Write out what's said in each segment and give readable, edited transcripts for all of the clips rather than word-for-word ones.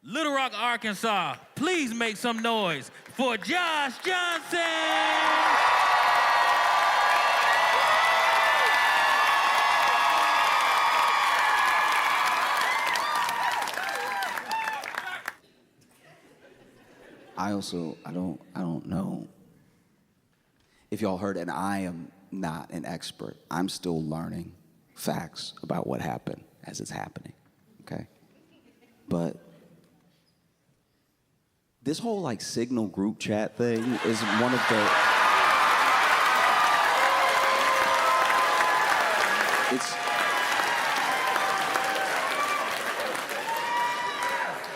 Little Rock, Arkansas, please make some noise for Josh Johnson! I don't know if y'all heard, and I am not an expert. I'm still learning facts about what happened as it's happening, okay? But this whole like Signal group chat thing is one of the,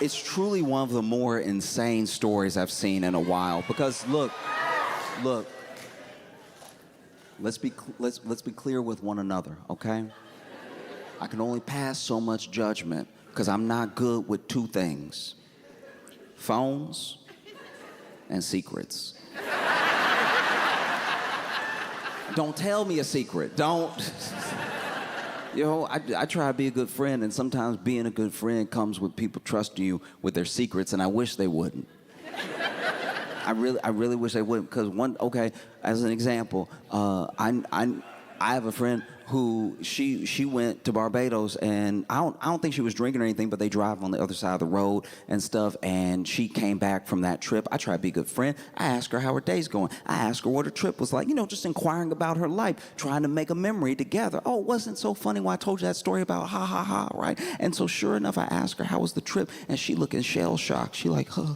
it's truly one of the more insane stories I've seen in a while. Because look, let's be clear with one another, okay? I can only pass so much judgment because I'm not good with two things: phones and secrets. Don't tell me a secret. Don't. You know, I try to be a good friend, and sometimes being a good friend comes with people trusting you with their secrets, and I wish they wouldn't. I really wish they wouldn't, because okay, as an example, I have a friend who she went to Barbados, and I don't think she was drinking or anything, but they drive on the other side of the road and stuff, and she came back from that trip. I try to be a good friend. I asked her how her day's going. I asked her what her trip was like, you know, just inquiring about her life, trying to make a memory together. Oh, it wasn't so funny when I told you that story about ha, ha, ha, right? And so sure enough, I asked her, how was the trip? And she looking shell-shocked. She like, huh.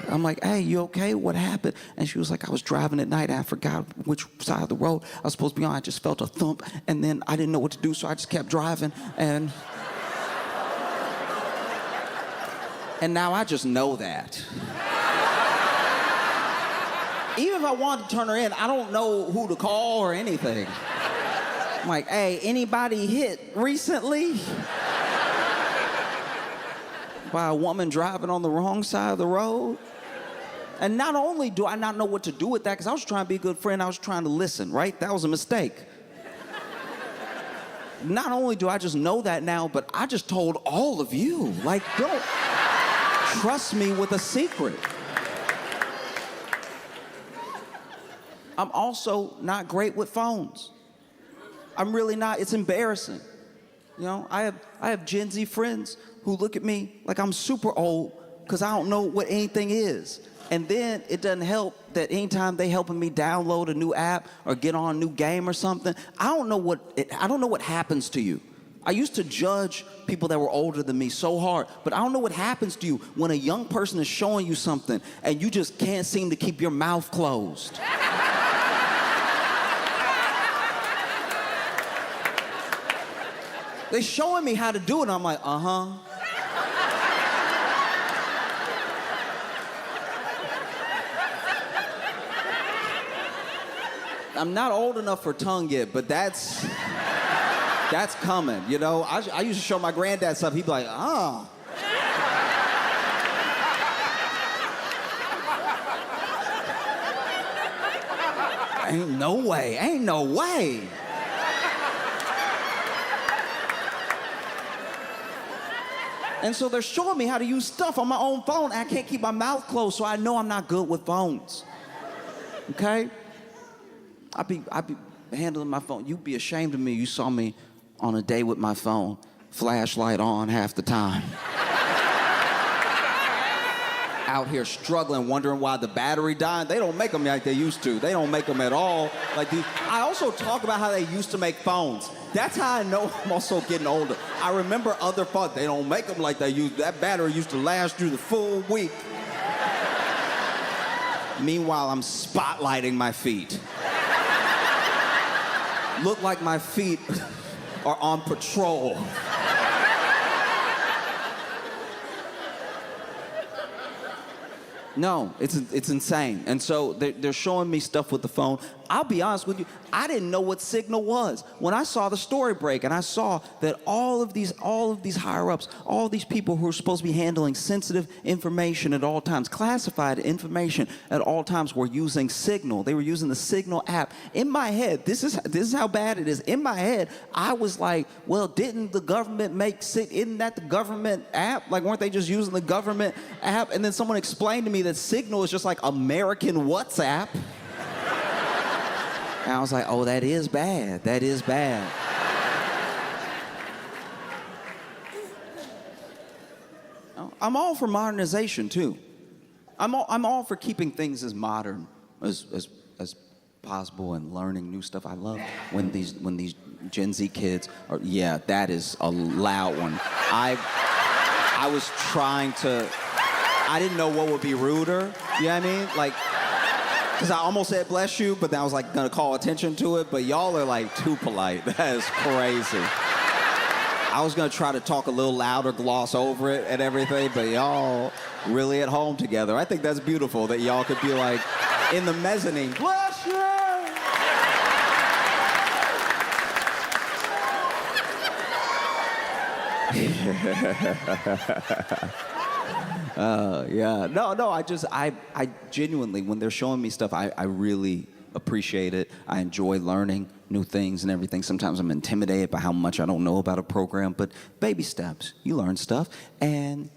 I'm like, hey, you okay? What happened? And she was like, I was driving at night and I forgot which side of the road I was supposed to be on. I just felt a thump, and then I didn't know what to do, so I just kept driving, and now I just know that. Even if I wanted to turn her in, I don't know who to call or anything. I'm like, hey, anybody hit recently? By a woman driving on the wrong side of the road? And not only do I not know what to do with that, because I was trying to be a good friend, I was trying to listen, right? That was a mistake. Not only do I just know that now, but I just told all of you. Like, don't trust me with a secret. I'm also not great with phones. I'm really not. It's embarrassing. You know, I have Gen Z friends who look at me like I'm super old because I don't know what anything is. And then it doesn't help that anytime they helping me download a new app or get on a new game or something, I don't know what happens to you. I used to judge people that were older than me so hard, but I don't know what happens to you when a young person is showing you something and you just can't seem to keep your mouth closed. They're showing me how to do it, and I'm like, uh-huh. I'm not old enough for tongue yet, but that's coming, you know? I used to show my granddad stuff. He'd be like, oh. Ain't no way. And so they're showing me how to use stuff on my own phone. I can't keep my mouth closed, so I know I'm not good with phones. Okay? I be handling my phone. You'd be ashamed of me. You saw me on a day with my phone, flashlight on half the time. Out here struggling, wondering why the battery died. They don't make them like they used to. They don't make them at all. I also talk about how they used to make phones. That's how I know I'm also getting older. I remember other phones. They don't make them like they used. That battery used to last through the full week. Meanwhile, I'm spotlighting my feet. Look like my feet are on patrol. No, it's insane. And so they're showing me stuff with the phone. I'll be honest with you, I didn't know what Signal was. When I saw the story break and I saw that all of these higher-ups, all these people who are supposed to be handling sensitive information at all times, classified information at all times, were using Signal. They were using the Signal app. In my head, this is how bad it is. In my head, I was like, well, didn't the government isn't that the government app? Like, weren't they just using the government app? And then someone explained to me that Signal is just like American WhatsApp. And I was like, oh, that is bad. That is bad. I'm all for modernization, too. I'm all for keeping things as modern as possible and learning new stuff. I love when these Gen Z kids are, yeah, that is a loud one. I was trying to, I didn't know what would be ruder, you know what I mean? Like, because I almost said bless you, but then I was like gonna call attention to it, but y'all are like too polite. That is crazy. I was gonna try to talk a little louder, gloss over it and everything, but y'all really at home together. I think that's beautiful that y'all could be like in the mezzanine, bless you! Yeah. No, I genuinely, when they're showing me stuff, I really appreciate it. I enjoy learning new things and everything. Sometimes I'm intimidated by how much I don't know about a program, but baby steps, you learn stuff. And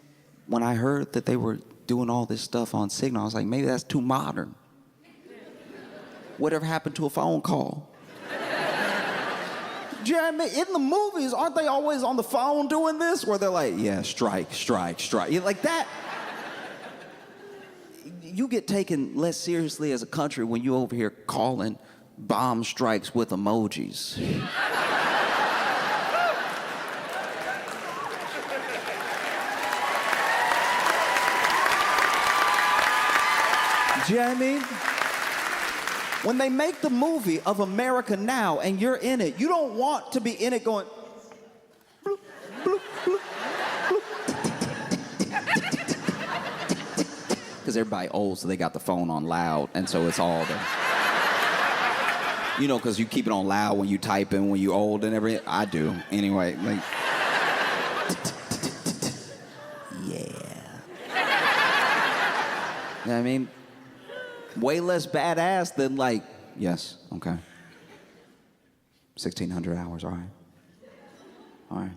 when I heard that they were doing all this stuff on Signal, I was like, maybe that's too modern. Whatever happened to a phone call? Jeremy, in the movies, aren't they always on the phone doing this? Where they're like, yeah, strike. Like that. You get taken less seriously as a country when you over here calling bomb strikes with emojis. Do you know what I mean? When they make the movie of America Now and you're in it, you don't want to be in it going, bloop, bloop, bloop, bloop. Because everybody old, so they got the phone on loud, and so it's all there. You know, because you keep it on loud when you type in, when you old and everything. I do. Anyway, like, yeah. You know what I mean? Way less badass than like, yes, okay. 1,600 hours, all right.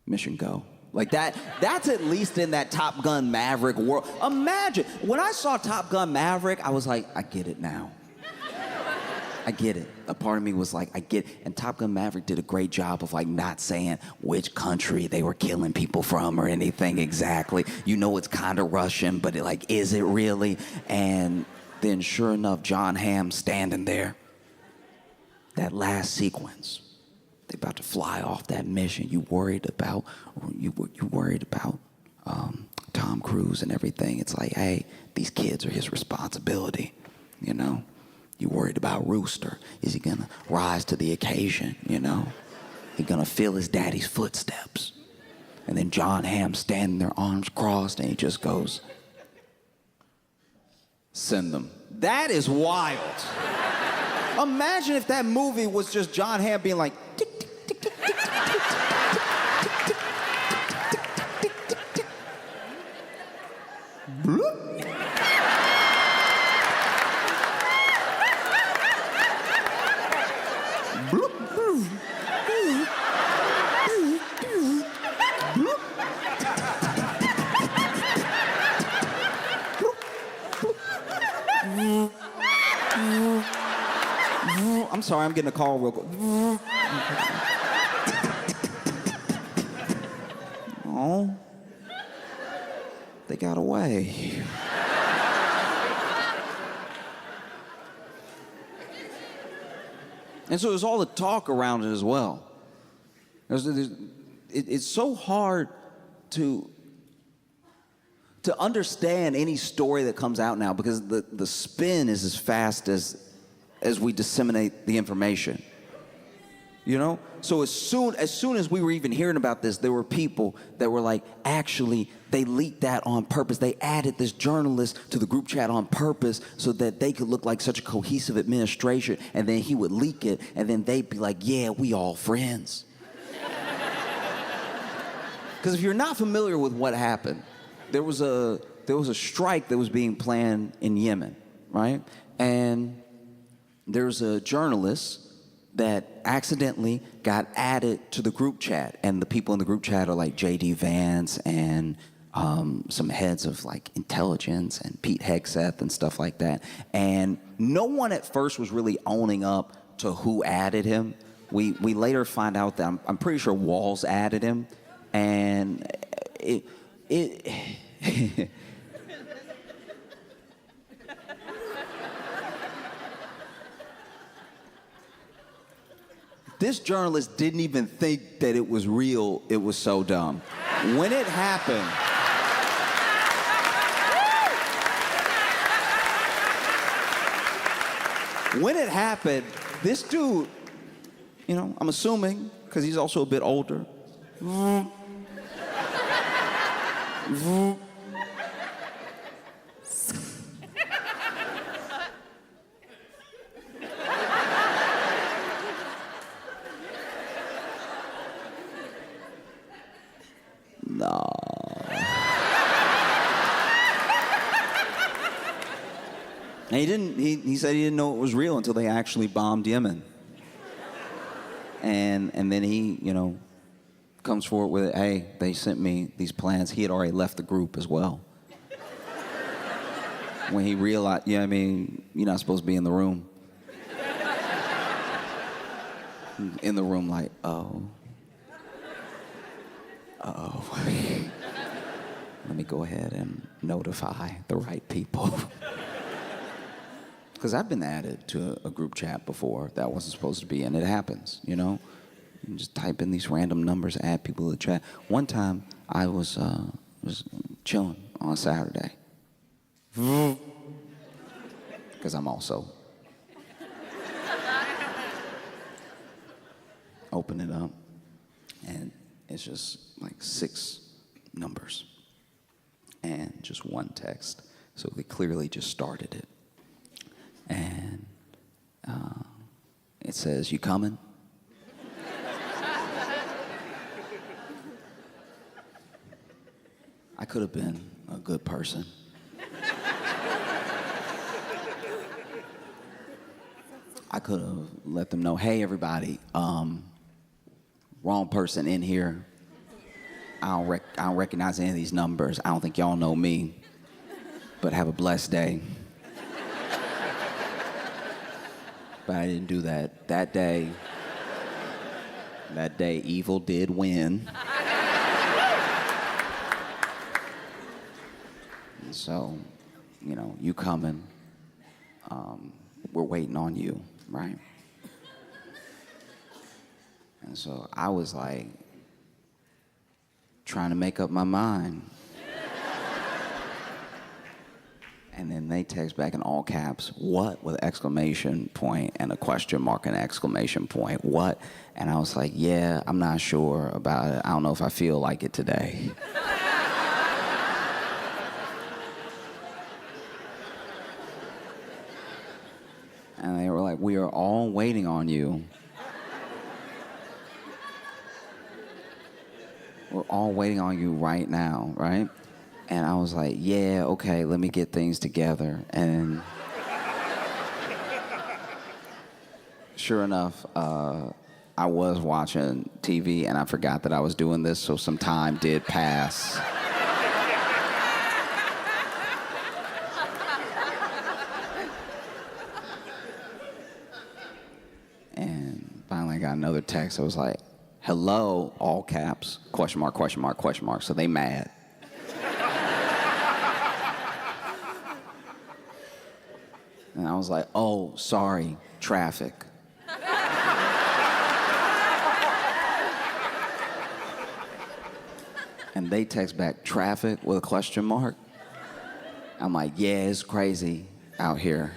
Mission go. Like that's at least in that Top Gun Maverick world. Imagine, when I saw Top Gun Maverick, I was like, I get it now. I get it. A part of me was like, I get it. And Top Gun Maverick did a great job of like not saying which country they were killing people from or anything exactly. You know it's kind of Russian, but is it really? And then sure enough, John Hamm standing there. That last sequence. They about to fly off that mission. You worried about Tom Cruise and everything. It's like, hey, these kids are his responsibility, you know? You worried about Rooster. Is he gonna rise to the occasion, you know? He gonna feel his daddy's footsteps. And then John Hamm standing there, arms crossed, and he just goes, send them. That is wild. Imagine if that movie was just John Hamm being like, tick, tick, tick, tick, tick, tick, tick, tick, tick, tick, tick, tick. Bloop. I'm sorry, I'm getting a call real quick. Oh, they got away. And so there's all the talk around it as well. It's so hard to understand any story that comes out now because the spin is as fast as we disseminate the information. You know? So as soon as we were even hearing about this, there were people that were like, actually, they leaked that on purpose. They added this journalist to the group chat on purpose so that they could look like such a cohesive administration, and then he would leak it, and then they'd be like, yeah, we all friends. Because if you're not familiar with what happened, there was a strike that was being planned in Yemen, right? And there's a journalist that accidentally got added to the group chat, and the people in the group chat are like J.D. Vance and some heads of like intelligence and Pete Hegseth and stuff like that. And no one at first was really owning up to who added him. We later find out that I'm pretty sure Walls added him, and it This journalist didn't even think that it was real. It was so dumb. When it happened, this dude, you know, I'm assuming, because he's also a bit older. No. And he said he didn't know it was real until they actually bombed Yemen. And then he, you know, comes forward with, hey, they sent me these plans. He had already left the group as well. When he realized, yeah, I mean, you're not supposed to be in the room. In the room like, oh. Uh-oh. Let me go ahead and notify the right people. Because I've been added to a group chat before that wasn't supposed to be in. It happens, you know? You just type in these random numbers, add people to the chat. One time, I was chilling on Saturday. Because I'm also. Open it up, and it's just like 6 numbers and just one text. So they clearly just started it. And it says, you coming? I could have been a good person. I could have let them know, hey, everybody, wrong person in here. I don't recognize any of these numbers. I don't think y'all know me, but have a blessed day. But I didn't do that. That day, evil did win. And so, you know, you coming, we're waiting on you, right? And so I was like, trying to make up my mind. And then they text back in all caps, what? With an exclamation point and a question mark and an exclamation point. What? And I was like, yeah, I'm not sure about it. I don't know if I feel like it today. And they were like, we are all waiting on you. We're all waiting on you right now, right? And I was like, yeah, okay, let me get things together. And sure enough, I was watching TV and I forgot that I was doing this, so some time did pass. And finally I got another text. I was like, hello, all caps, question mark, question mark, question mark. So they mad. And I was like, oh, sorry, traffic. And they text back, traffic with a question mark. I'm like, yeah, it's crazy out here.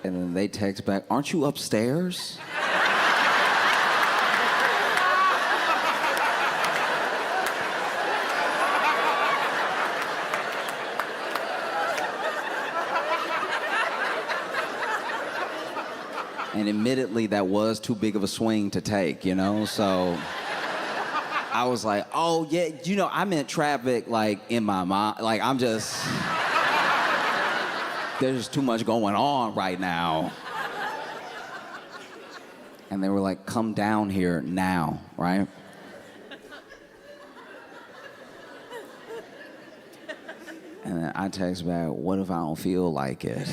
And then they text back, aren't you upstairs? And admittedly, that was too big of a swing to take, you know? So I was like, oh, yeah, you know, I meant traffic, like, in my mind. Like, I'm just... There's too much going on right now. And they were like, come down here now, right? And then I text back, what if I don't feel like it?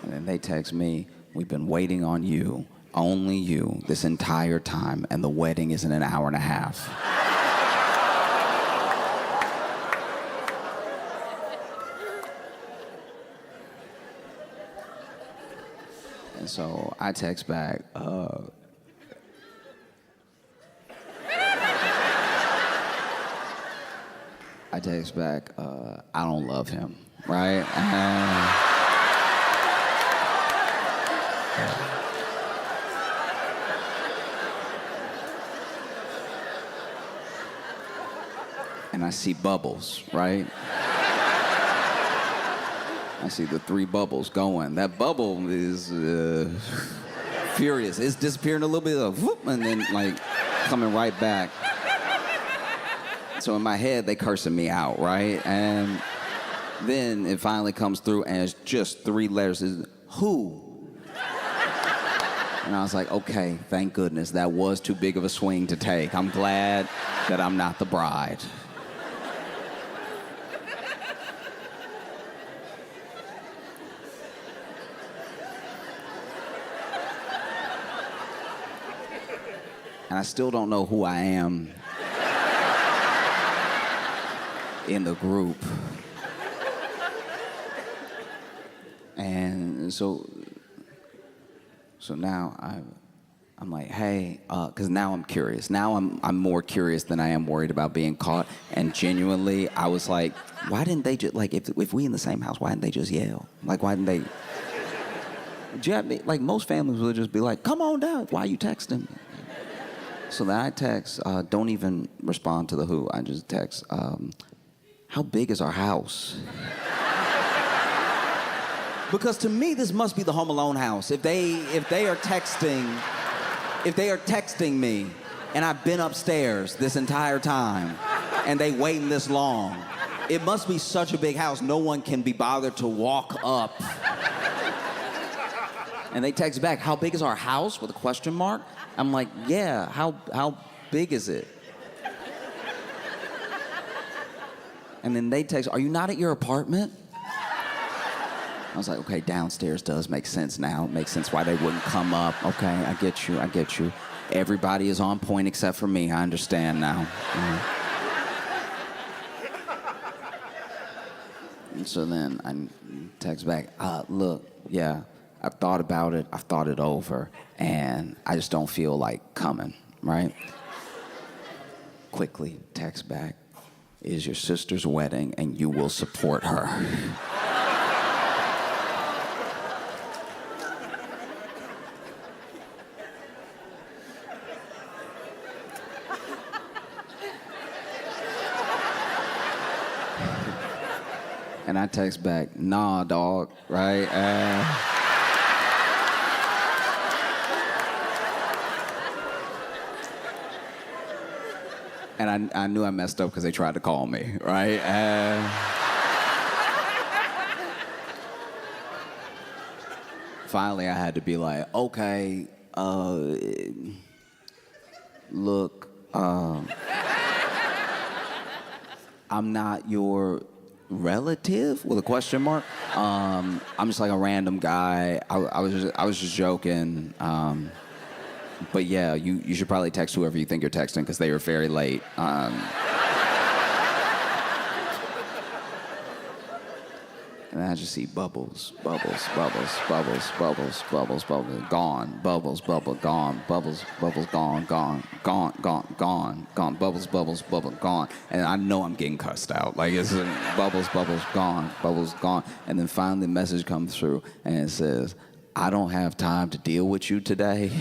And then they text me, we've been waiting on you, only you, this entire time, and the wedding is in an hour and a half. And so I text back, I don't love him, right? And I see bubbles, right? I see the 3 bubbles going. That bubble is furious. It's disappearing a little bit of whoop, and then like coming right back. So in my head, they cursing me out, right? And then it finally comes through, and it's just 3 letters. It's who? And I was like, okay, thank goodness. That was too big of a swing to take. I'm glad that I'm not the bride. And I still don't know who I am in the group. And so now I'm like, hey, because now I'm curious. Now I'm more curious than I am worried about being caught. And genuinely, I was like, why didn't they just, like, if we in the same house, why didn't they just yell? Like, why didn't they? Do you have, like, most families would just be like, come on down. Why are you texting? So then I text, don't even respond to the who. I just text, how big is our house? Because to me, this must be the Home Alone house. If they are texting me, and I've been upstairs this entire time, and they waiting this long, it must be such a big house. No one can be bothered to walk up. And they text back, how big is our house? With a question mark. I'm like, yeah, how big is it? And then they text, are you not at your apartment? I was like, okay, downstairs does make sense now. It makes sense why they wouldn't come up. Okay, I get you. Everybody is on point except for me. I understand now. And so then I text back, look, yeah, I've thought about it. I've thought it over. And I just don't feel like coming, right? Quickly text back, it is your sister's wedding and you will support her. And I text back, nah, dog, right? And I knew I messed up because they tried to call me, right? Finally, I had to be like, okay, look, I'm not your relative with a question mark. I'm just like a random guy. I was just joking. But yeah, you should probably text whoever you think you're texting because they were very late. And I just see bubbles, bubbles, bubbles, bubbles, bubbles, bubbles, bubbles, gone, bubbles, bubble, gone, bubbles, bubbles, gone, gone, gone, gone, gone, gone, bubbles, bubbles, bubble, gone. And I know I'm getting cussed out. Like it's bubbles, bubbles, gone, bubbles, gone. And then finally the message comes through and it says, I don't have time to deal with you today.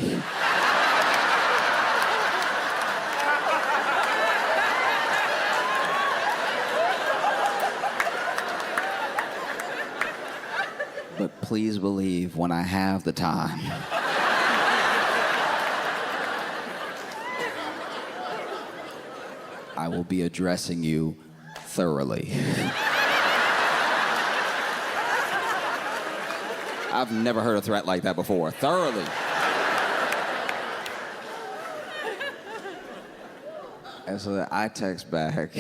But please believe when I have the time, I will be addressing you thoroughly. I've never heard a threat like that before. Thoroughly. And so I text back,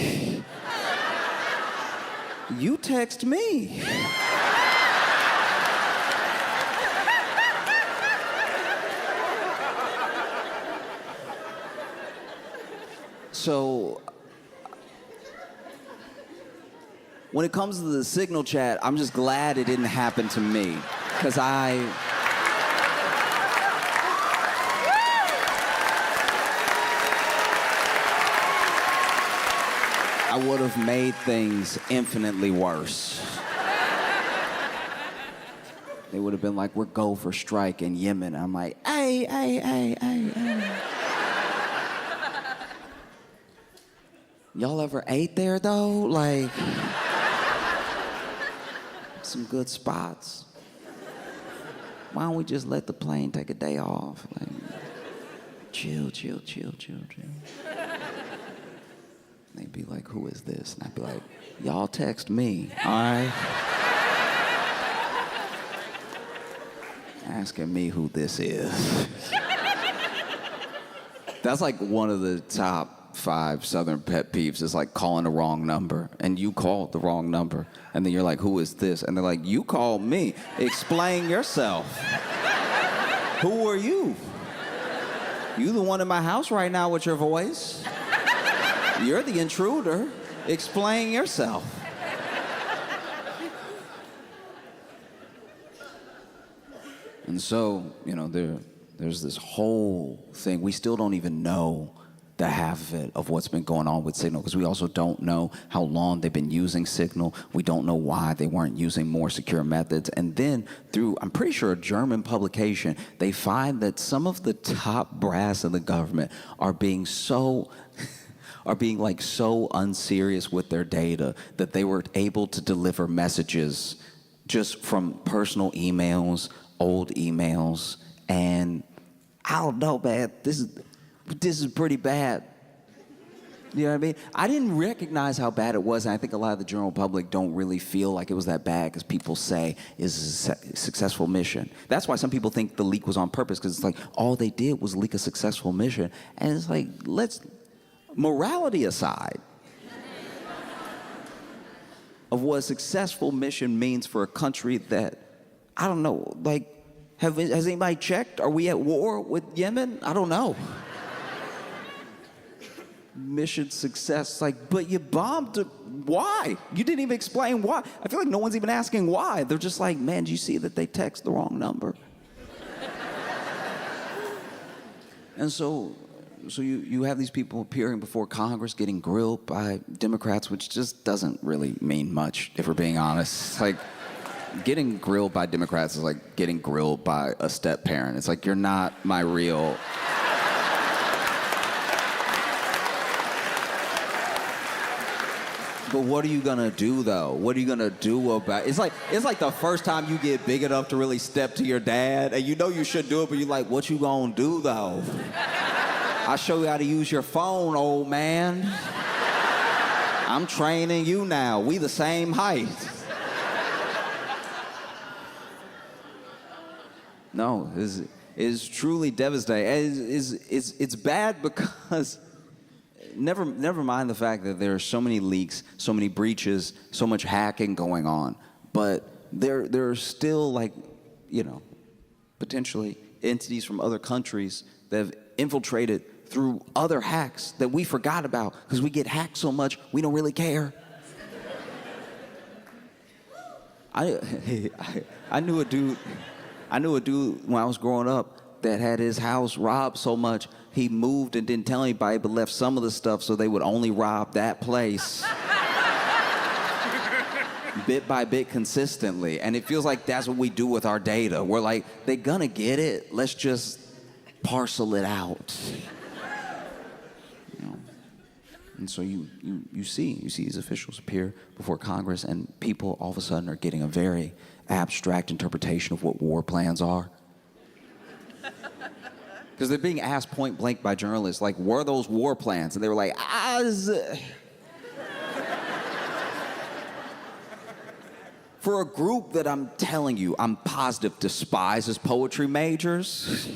you text me. So, when it comes to the Signal chat, I'm just glad it didn't happen to me. Because I would have made things infinitely worse. They would have been like, we're go for strike in Yemen. I'm like, hey. Y'all ever ate there though? Like, some good spots. Why don't we just let the plane take a day off? Like, chill. They'd be like, who is this? And I'd be like, y'all text me, all right? Asking me who this is. That's like one of the top 5 Southern pet peeves is like calling the wrong number, and you called the wrong number, and then you're like, who is this? And they're like, you called me. Explain yourself. Who are you? You the one in my house right now with your voice. You're the intruder. Explain yourself. And so, you know, there's this whole thing. We still don't even know the half of it of what's been going on with Signal, because we also don't know how long they've been using Signal. We don't know why they weren't using more secure methods. And then through, I'm pretty sure, a German publication, they find that some of the top brass in the government are being so unserious with their data that they were able to deliver messages just from personal emails, old emails, and I don't know, man, this is pretty bad. You know what I mean? I didn't recognize how bad it was, and I think a lot of the general public don't really feel like it was that bad because people say it's a successful mission. That's why some people think the leak was on purpose, because it's like all they did was leak a successful mission. And it's like, morality aside of what a successful mission means for a country that, I don't know, like, has anybody checked? Are we at war with Yemen? I don't know. Mission success, like, but you bombed, why? You didn't even explain why. I feel like no one's even asking why. They're just like, man, do you see that they text the wrong number? And so you have these people appearing before Congress getting grilled by Democrats, which just doesn't really mean much, if we're being honest. It's like, getting grilled by Democrats is like getting grilled by a step-parent. It's like, you're not my real... But what are you gonna do though? What are you gonna do about it? It's like the first time you get big enough to really step to your dad, and you know you should do it, but you're like, what you gonna do though? I'll show you how to use your phone, old man. I'm training you now. We the same height. No, it's truly devastating. It's bad because never mind the fact that there are so many leaks, so many breaches, so much hacking going on, but there are still, like, you know, potentially entities from other countries that have infiltrated through other hacks that we forgot about because we get hacked so much we don't really care. I knew a dude when I was growing up that had his house robbed so much he moved and didn't tell anybody but left some of the stuff so they would only rob that place. Bit by bit consistently. And it feels like that's what we do with our data. We're like, they're gonna get it. Let's just parcel it out. You know? And so you see these officials appear before Congress, and people all of a sudden are getting a very abstract interpretation of what war plans are. Because they're being asked point blank by journalists, like, were those war plans? And they were like, For a group that I'm telling you, I'm positive despises poetry majors.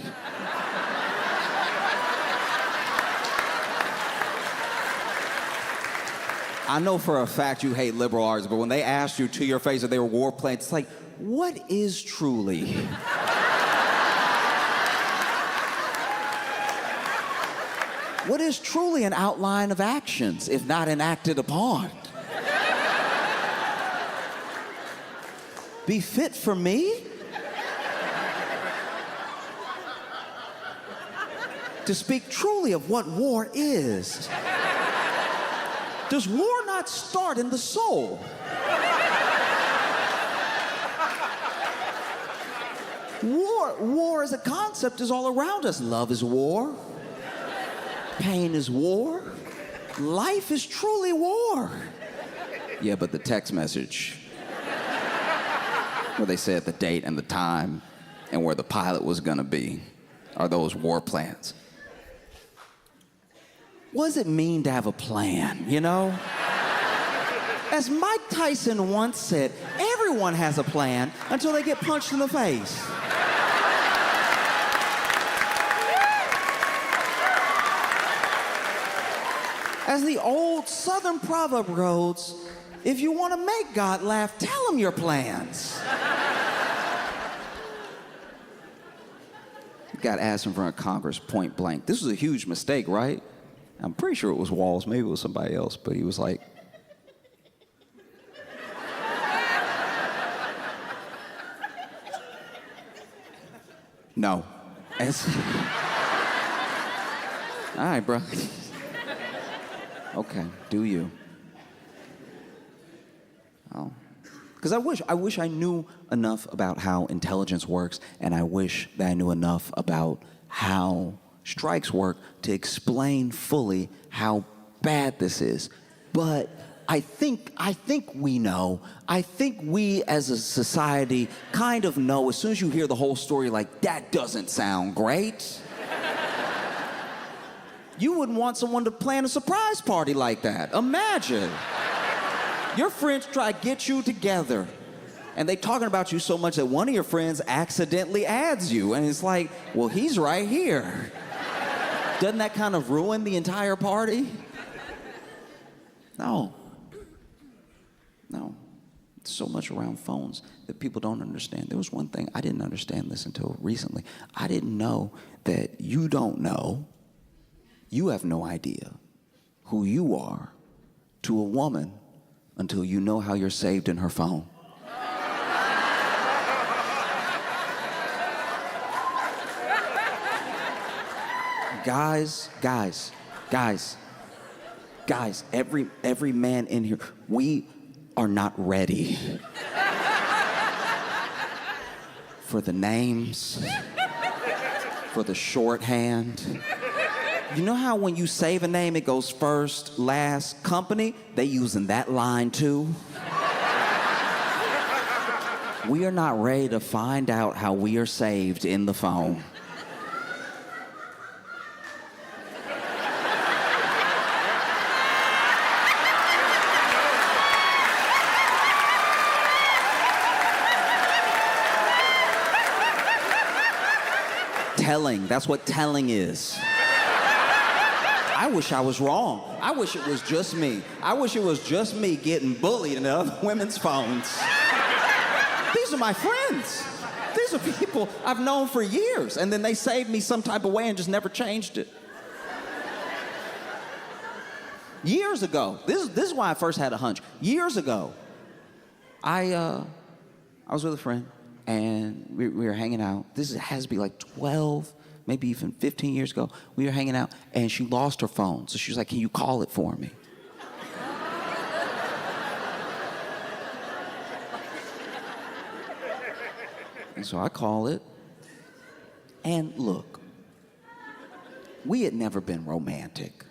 I know for a fact you hate liberal arts, but when they asked you to your face that they were war plans, it's like, what is truly? What is truly an outline of actions, if not enacted upon? Be fit for me? To speak truly of what war is. Does war not start in the soul? War as a concept is all around us. Love is war. Pain is war. Life is truly war. Yeah, but the text message where they said the date and the time and where the pilot was gonna be are those war plans. What does it mean to have a plan, you know? As Mike Tyson once said, everyone has a plan until they get punched in the face. As the old Southern proverb goes, if you want to make God laugh, tell him your plans. Got asked in front of Congress point blank. This was a huge mistake, right? I'm pretty sure it was Walls, maybe it was somebody else, but he was like, no. All right, bro. Okay, do you? Oh. Because I wish I knew enough about how intelligence works, and I wish that I knew enough about how strikes work to explain fully how bad this is. But I think we know. I think we as a society kind of know as soon as you hear the whole story, like, that doesn't sound great. You wouldn't want someone to plan a surprise party like that. Imagine. Your friends try to get you together, and they talking about you so much that one of your friends accidentally adds you, and it's like, well, he's right here. Doesn't that kind of ruin the entire party? No. So much around phones that people don't understand. There was one thing, I didn't understand this until recently. I didn't know that you don't know, you have no idea who you are to a woman until you know how you're saved in her phone. Guys, every man in here, we are not ready for the names, for the shorthand. You know how when you save a name, it goes first, last, company? They using that line too. We are not ready to find out how we are saved in the phone. Telling, that's what telling is. I wish I was wrong. I wish it was just me. I wish it was just me getting bullied in other women's phones. These are my friends. These are people I've known for years, and then they saved me some type of way and just never changed it. Years ago, this is why I first had a hunch. Years ago, I I was with a friend, and we were hanging out. This has to be like 12, maybe even 15 years ago. We were hanging out, and she lost her phone. So she was like, can you call it for me? And so I call it. And look, we had never been romantic,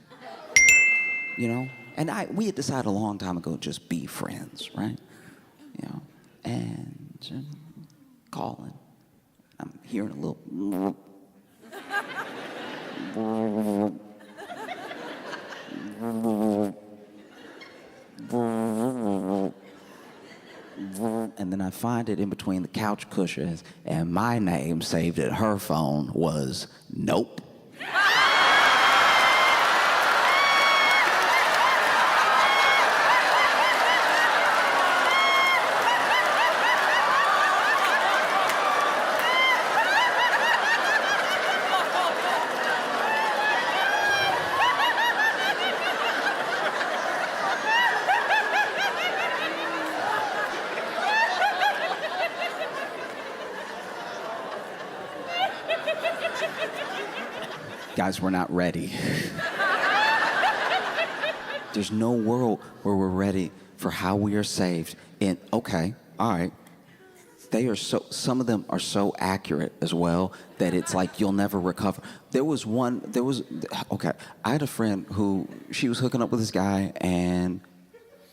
you know? And we had decided a long time ago to just be friends, right? You know, and just calling. I'm hearing a little. And then I find it in between the couch cushions, and my name saved at her phone was Nope. Guys, we're not ready. There's no world where we're ready for how we are saved. And okay, all right. Some of them are so accurate as well that it's like you'll never recover. Okay, I had a friend who, she was hooking up with this guy, and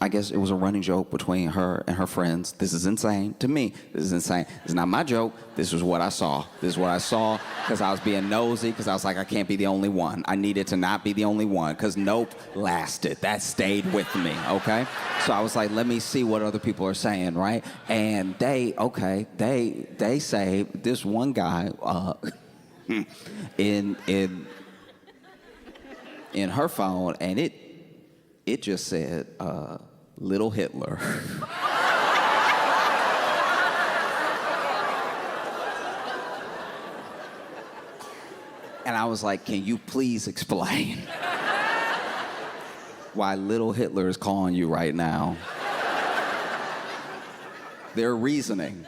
I guess it was a running joke between her and her friends. This is insane. To me, this is insane. It's not my joke. This is what I saw. This is what I saw because I was being nosy, because I was like, I can't be the only one. I needed to not be the only one, because Nope lasted. That stayed with me, okay? So I was like, let me see what other people are saying, right? And they say this one guy in her phone, and it just said, Little Hitler. And I was like, can you please explain why Little Hitler is calling you right now? Their reasoning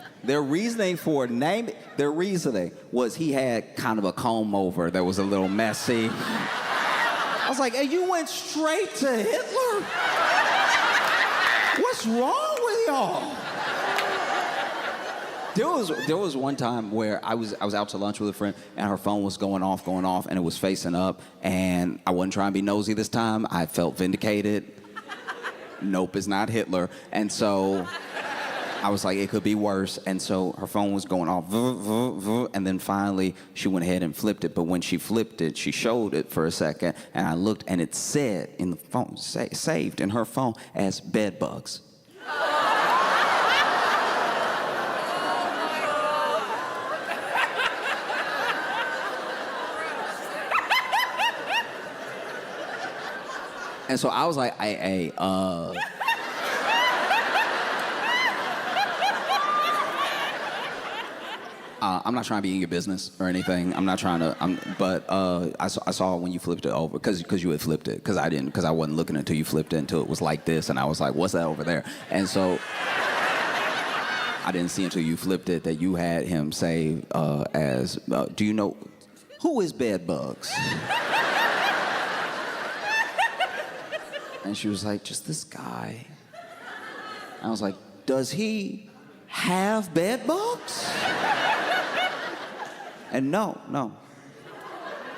for naming, their reasoning was he had kind of a comb over that was a little messy. I was like, hey, you went straight to Hitler? What's wrong with y'all? There was one time where I was out to lunch with a friend, and her phone was going off, and it was facing up, and I wasn't trying to be nosy this time. I felt vindicated. Nope is not Hitler. And so I was like, it could be worse. And so her phone was going off, and then finally she went ahead and flipped it. But when she flipped it, she showed it for a second, and I looked, and it said in the phone, saved in her phone as bed bugs. And so I was like, I'm not trying to be in your business or anything. I'm not trying to. I saw when you flipped it over, because you had flipped it, because I wasn't looking until you flipped it until it was like this, and I was like, what's that over there? And so I didn't see until you flipped it that you had him say as, do you know who is bed bugs? And she was like, just this guy. I was like, does he have bed bugs? And no.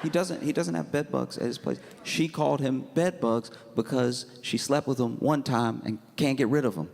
He doesn't have bed bugs at his place. She called him bed bugs because she slept with him one time and can't get rid of him.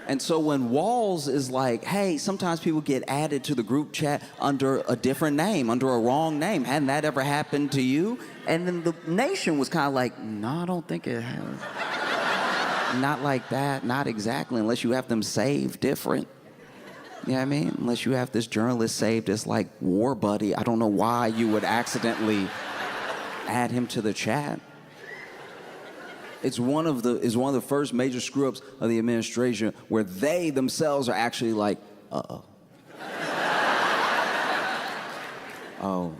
And so when Walls is like, hey, sometimes people get added to the group chat under a different name, under a wrong name. Hadn't that ever happened to you? And then the nation was kind of like, no, I don't think it has. Not like that, not exactly, unless you have them saved different. You know what I mean? Unless you have this journalist saved as like War Buddy. I don't know why you would accidentally add him to the chat. It's one of the first major screw-ups of the administration where they themselves are actually like, uh-oh. oh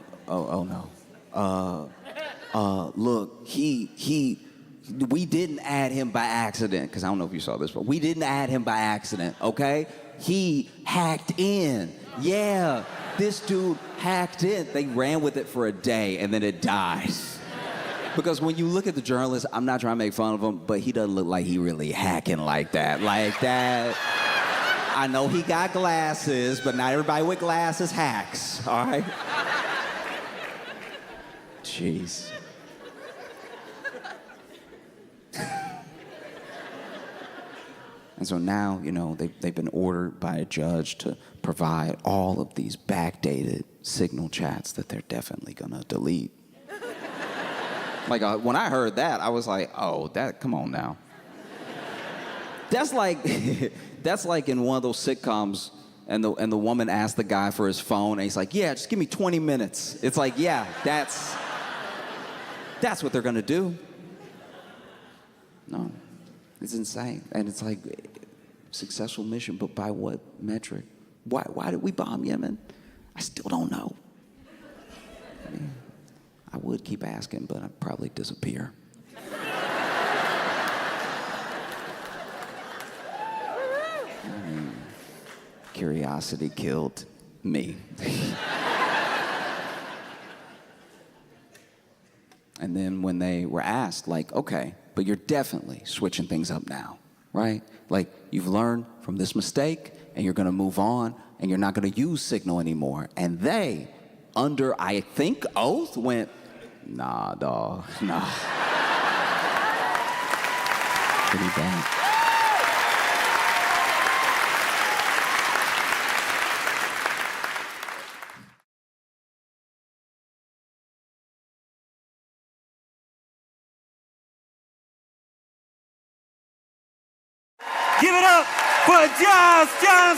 no. Look, we didn't add him by accident, because I don't know if you saw this, but we didn't add him by accident, okay? He hacked in. Yeah, this dude hacked in. They ran with it for a day, and then it died. Because when you look at the journalist, I'm not trying to make fun of him, but he doesn't look like he really hacking like that. Like that. I know he got glasses, but not everybody with glasses hacks, all right? Jeez. And so now, you know, they've been ordered by a judge to provide all of these backdated Signal chats that they're definitely gonna delete. Like, when I heard that, I was like, oh, come on now. That's like, that's like in one of those sitcoms, and the woman asked the guy for his phone, and he's like, yeah, just give me 20 minutes. It's like, yeah, that's what they're gonna do. No, it's insane. And it's like, successful mission, but by what metric? Why did we bomb Yemen? I still don't know. I mean, I would keep asking, but I'd probably disappear. Curiosity killed me. And then when they were asked, like, okay, but you're definitely switching things up now, right? Like, you've learned from this mistake, and you're gonna move on, and you're not gonna use Signal anymore. And they, under, I think, oath, went, nah, dawg, nah. Pretty bad. Give it up for Johnson!